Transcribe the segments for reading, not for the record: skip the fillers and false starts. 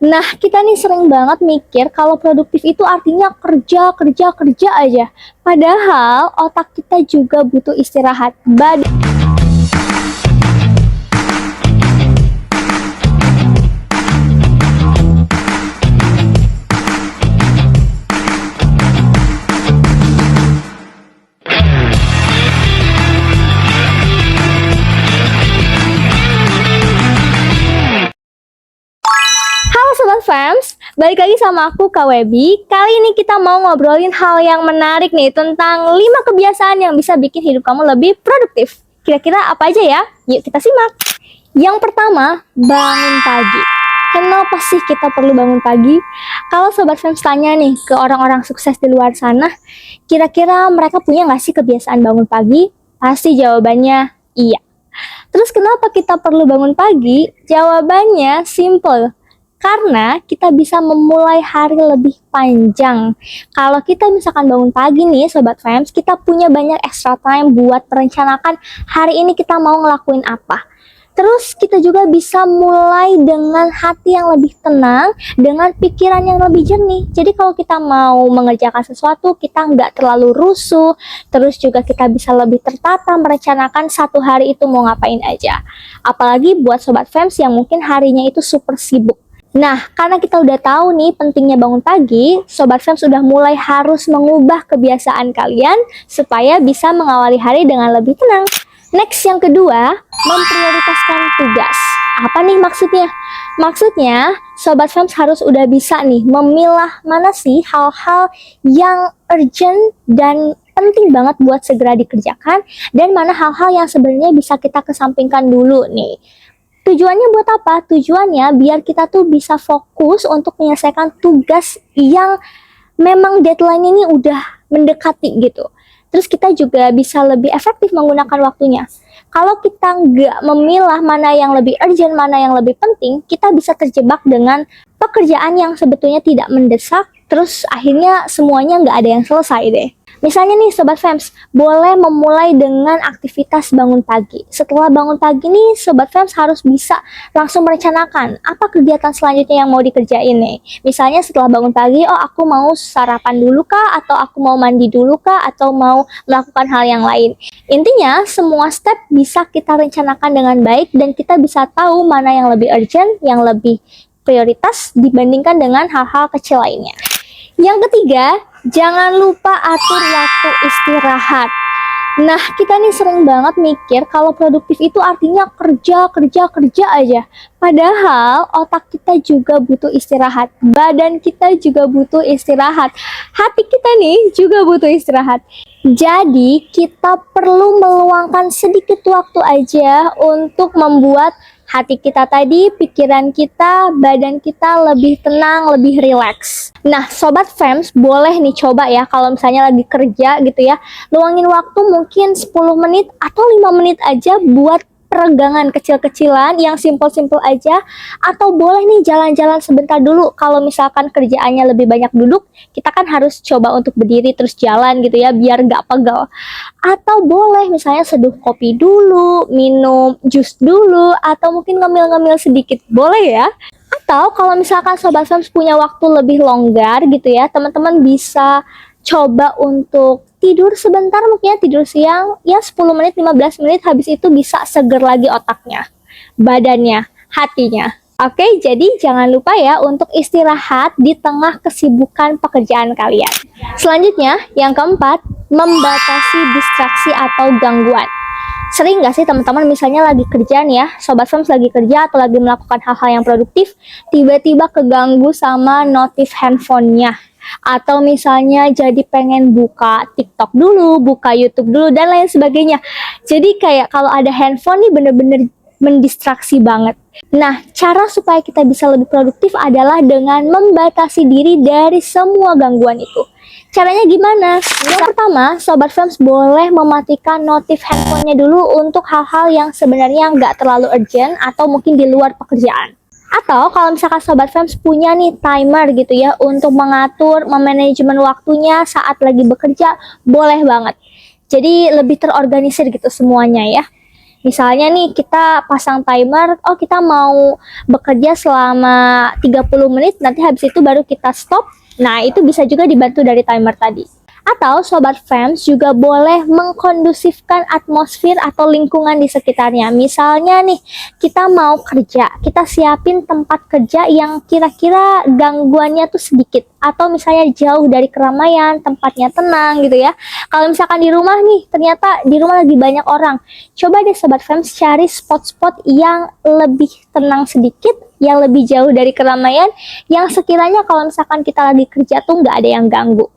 Nah, kita nih sering banget mikir kalau produktif itu artinya kerja, kerja, kerja aja. Padahal otak kita juga butuh istirahat. Halo Sobat Fams, balik lagi sama aku Kak Webi. Kali ini kita mau ngobrolin hal yang menarik nih tentang 5 kebiasaan yang bisa bikin hidup kamu lebih produktif. Kira-kira apa aja ya? Yuk kita simak. Yang pertama, bangun pagi. Kenapa sih kita perlu bangun pagi? Kalau Sobat Fams tanya nih ke orang-orang sukses di luar sana, kira-kira mereka punya nggak sih kebiasaan bangun pagi? Pasti jawabannya iya. Terus kenapa kita perlu bangun pagi? Jawabannya simple. Karena kita bisa memulai hari lebih panjang. Kalau kita misalkan bangun pagi nih Sobat Fams, kita punya banyak extra time buat merencanakan hari ini kita mau ngelakuin apa. Terus kita juga bisa mulai dengan hati yang lebih tenang, dengan pikiran yang lebih jernih. Jadi kalau kita mau mengerjakan sesuatu, kita nggak terlalu rusuh. Terus juga kita bisa lebih tertata merencanakan satu hari itu mau ngapain aja. Apalagi buat Sobat Fams yang mungkin harinya itu super sibuk. Nah, karena kita udah tahu nih pentingnya bangun pagi, Sobat Fams sudah mulai harus mengubah kebiasaan kalian supaya bisa mengawali hari dengan lebih tenang. Next, yang kedua, memprioritaskan tugas. Apa nih maksudnya? Maksudnya, Sobat Fams harus udah bisa nih memilah mana sih hal-hal yang urgent dan penting banget buat segera dikerjakan, dan mana hal-hal yang sebenarnya bisa kita kesampingkan dulu nih. Tujuannya buat apa? Tujuannya biar kita tuh bisa fokus untuk menyelesaikan tugas yang memang deadline ini udah mendekati gitu. Terus kita juga bisa lebih efektif menggunakan waktunya. Kalau kita nggak memilah mana yang lebih urgent, mana yang lebih penting, kita bisa terjebak dengan pekerjaan yang sebetulnya tidak mendesak, terus akhirnya semuanya nggak ada yang selesai deh. Misalnya nih Sobat Fams, boleh memulai dengan aktivitas bangun pagi. Setelah bangun pagi nih, Sobat Fams harus bisa langsung merencanakan apa kegiatan selanjutnya yang mau dikerjain nih. Misalnya setelah bangun pagi, oh aku mau sarapan dulu kah, atau aku mau mandi dulu kah, atau mau melakukan hal yang lain. Intinya, semua step bisa kita rencanakan dengan baik dan kita bisa tahu mana yang lebih urgent, yang lebih prioritas dibandingkan dengan hal-hal kecil lainnya. Yang ketiga, jangan lupa atur waktu istirahat. Nah, kita nih sering banget mikir kalau produktif itu artinya kerja, kerja, kerja aja. Padahal otak kita juga butuh istirahat, badan kita juga butuh istirahat, hati kita nih juga butuh istirahat. Jadi, kita perlu meluangkan sedikit waktu aja untuk membuat hati kita tadi, pikiran kita, badan kita lebih tenang, lebih rileks. Nah, Sobat Fams boleh nih coba ya kalau misalnya lagi kerja gitu ya, luangin waktu mungkin 10 menit atau 5 menit aja buat peregangan kecil-kecilan yang simple-simple aja, atau boleh nih jalan-jalan sebentar dulu. Kalau misalkan kerjaannya lebih banyak duduk, kita kan harus coba untuk berdiri terus jalan gitu ya biar nggak pegel. Atau boleh misalnya seduh kopi dulu, minum jus dulu, atau mungkin ngemil-ngemil sedikit, boleh ya. Atau kalau misalkan Sobat Fams punya waktu lebih longgar gitu ya, teman-teman bisa coba untuk tidur sebentar, mungkin tidur siang ya 10 menit 15 menit, habis itu bisa seger lagi otaknya, badannya, hatinya. Oke, jadi jangan lupa ya untuk istirahat di tengah kesibukan pekerjaan kalian. Selanjutnya, yang keempat, membatasi distraksi atau gangguan. Sering nggak sih teman-teman misalnya lagi kerja nih ya, Sobat Fams lagi kerja atau lagi melakukan hal-hal yang produktif, tiba-tiba keganggu sama notif handphonenya. Atau misalnya jadi pengen buka TikTok dulu, buka YouTube dulu, dan lain sebagainya. Jadi kayak kalau ada handphone nih bener-bener mendistraksi banget. Nah, cara supaya kita bisa lebih produktif adalah dengan membatasi diri dari semua gangguan itu. Caranya gimana? Yang pertama, Sobat Fams boleh mematikan notif handphonenya dulu untuk hal-hal yang sebenarnya nggak terlalu urgent atau mungkin di luar pekerjaan. Atau kalau misalkan Sobat Fams punya nih timer gitu ya untuk mengatur, memanajemen waktunya saat lagi bekerja, boleh banget. Jadi lebih terorganisir gitu semuanya ya. Misalnya nih kita pasang timer, oh kita mau bekerja selama 30 menit, nanti habis itu baru kita stop. Nah, itu bisa juga dibantu dari timer tadi. Atau Sobat Fams juga boleh mengkondusifkan atmosfer atau lingkungan di sekitarnya. Misalnya nih, kita mau kerja, kita siapin tempat kerja yang kira-kira gangguannya tuh sedikit. Atau misalnya jauh dari keramaian, tempatnya tenang gitu ya. Kalau misalkan di rumah nih, ternyata di rumah lagi banyak orang. Coba deh Sobat Fams cari spot-spot yang lebih tenang sedikit, yang lebih jauh dari keramaian, yang sekiranya kalau misalkan kita lagi kerja tuh nggak ada yang ganggu.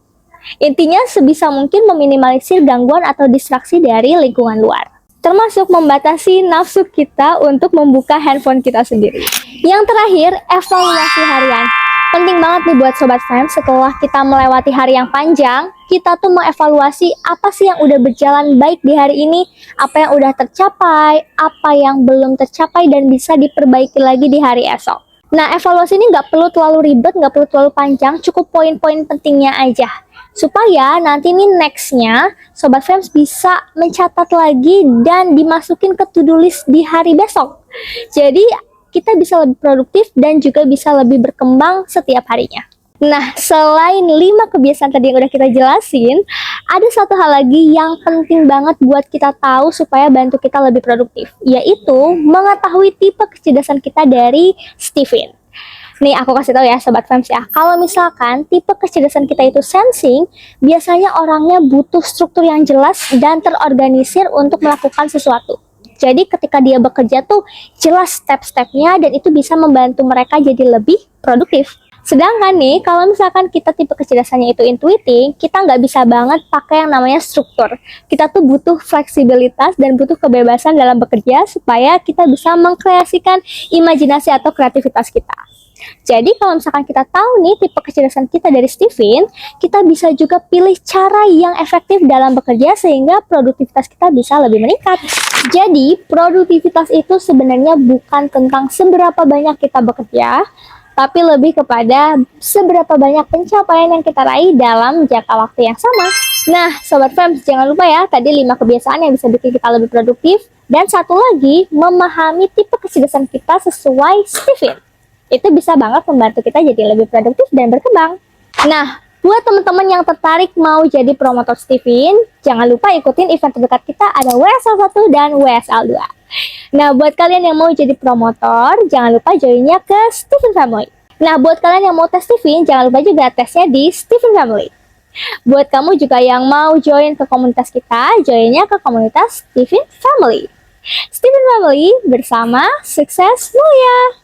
Intinya sebisa mungkin meminimalisir gangguan atau distraksi dari lingkungan luar. Termasuk membatasi nafsu kita untuk membuka handphone kita sendiri. Yang terakhir, evaluasi harian. Penting banget nih buat Sobat Fams, setelah kita melewati hari yang panjang, kita tuh mengevaluasi apa sih yang udah berjalan baik di hari ini, apa yang udah tercapai, apa yang belum tercapai dan bisa diperbaiki lagi di hari esok. Nah, evaluasi ini nggak perlu terlalu ribet, nggak perlu terlalu panjang, cukup poin-poin pentingnya aja. Supaya nanti nih nextnya Sobat Fams bisa mencatat lagi dan dimasukin ke to-do list di hari besok. Jadi kita bisa lebih produktif dan juga bisa lebih berkembang setiap harinya. Nah, selain 5 kebiasaan tadi yang udah kita jelasin, ada satu hal lagi yang penting banget buat kita tahu supaya bantu kita lebih produktif, yaitu mengetahui tipe kecerdasan kita dari Stephen. Nih aku kasih tahu ya Sobat Fams ya, kalau misalkan tipe kecerdasan kita itu sensing, biasanya orangnya butuh struktur yang jelas dan terorganisir untuk melakukan sesuatu. Jadi ketika dia bekerja tuh jelas step-stepnya dan itu bisa membantu mereka jadi lebih produktif. Sedangkan nih, kalau misalkan kita tipe kecerdasannya itu intuiting, kita nggak bisa banget pakai yang namanya struktur. Kita tuh butuh fleksibilitas dan butuh kebebasan dalam bekerja supaya kita bisa mengkreasikan imajinasi atau kreativitas kita. Jadi kalau misalkan kita tahu nih tipe kecerdasan kita dari Stephen, kita bisa juga pilih cara yang efektif dalam bekerja sehingga produktivitas kita bisa lebih meningkat. Jadi produktivitas itu sebenarnya bukan tentang seberapa banyak kita bekerja, tapi lebih kepada seberapa banyak pencapaian yang kita raih dalam jangka waktu yang sama. Nah, Sobat Fams, jangan lupa ya, tadi 5 kebiasaan yang bisa bikin kita lebih produktif. Dan satu lagi, memahami tipe kecerdasan kita sesuai Stephen. Itu bisa banget membantu kita jadi lebih produktif dan berkembang. Nah, buat teman-teman yang tertarik mau jadi promotor Stephen, jangan lupa ikutin event terdekat kita, ada WSL 1 dan WSL 2. Nah, buat kalian yang mau jadi promotor, jangan lupa joinnya ke Stephen Family. Nah, buat kalian yang mau tes Stephen, jangan lupa juga tesnya di Stephen Family. Buat kamu juga yang mau join ke komunitas kita, joinnya ke komunitas Stephen Family. Stephen Family bersama sukses mulia.